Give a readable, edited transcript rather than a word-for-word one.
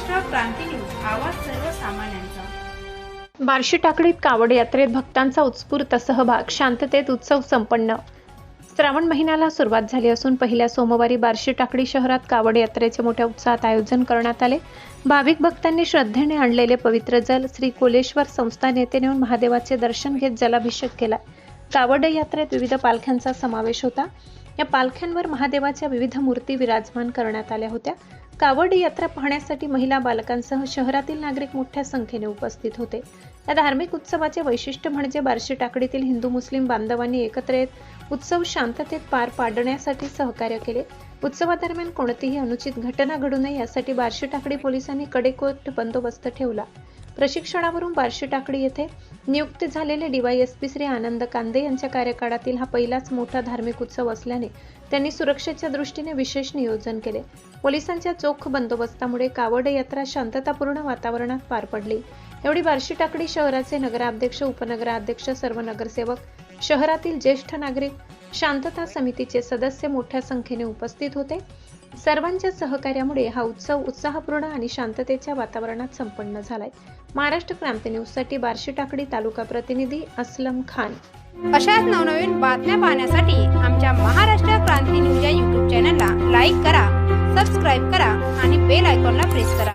महाराष्ट्र क्रांती news, आवाज सर्वसामान्यांचा। बार्शी टाकडीत कावड यात्रेत भक्तांचा उत्स्फूर्त सहभाग, शांततेत उत्सव संपन्न। श्रावण महिन्याला सुरुवात झाली असून पहिल्या सोमवारी बार्शी टाकडी शहरात कावड यात्रेचे मोठ्या उत्साहात आयोजन करण्यात आले। भाविक भक्तांनी श्रद्धेने आणलेले पवित्र जल श्री कोलेश्वर संस्थान येथे नेऊन महादेवाचे दर्शन घेत जलाभिषेक केला। कावड यात्रेत विविध पालख्यांचा समावेश होता। या पालख्यांवर महादेवाच्या विविध मूर्ती विराजमान करण्यात आल्या होत्या। कावड यात्रा पाहण्यासाठी महिला बालकांसह शहरातील नागरिक मोठ्या संख्येने उपस्थित होते। या धार्मिक उत्सवाचे वैशिष्ट्य म्हणजे बार्शी टाकडीतील हिंदू मुस्लिम बांधवांनी एकत्र येत उत्सव शांततेत पार पाडण्यासाठी सहकार्य केले। उत्सवादरम्यान कोणतीही अनुचित घटना घडू नये यासाठी बार्शी टाकडी पोलिसांनी कडेकोट बंदोबस्त ठेवला। प्रशिक्षणावरून बार्शी टाकडी येथे नियुक्त झालेले DYSP श्री आनंद कांदे यांच्या कार्यकाळातील हा पहिलाच मोठा धार्मिक उत्सव असल्याने त्यांनी सुरक्षेच्या दृष्टीने विशेष नियोजन केले। पोलिसांच्या चोख बंदोबस्तामुळे कावड यात्रा शांततापूर्ण वातावरणात पार पडली। एवढी बार्शी टाकडी शहराचे नगराध्यक्ष, उपनगराध्यक्ष, सर्व नगरसेवक, शहरातील ज्येष्ठ नागरिक, शांतता समितीचे सदस्य मोठ्या संख्येने उपस्थित होते। सर्वांच्या सहकार्यामुळे हा उत्सव उत्साहपूर्ण आणि शांततेच्या वातावरणात संपन्न झालाय। महाराष्ट्र क्रांती न्यूज साठी बार्शी टाकडी तालुका प्रतिनिधी असलम खान। अशाच नवनवीन बातम्या पाहण्यासाठी आमच्या महाराष्ट्र क्रांती न्यूज या YouTube चॅनलला लाईक करा, सबस्क्राईब करा आणि बेल आयकॉनला प्रेस करा।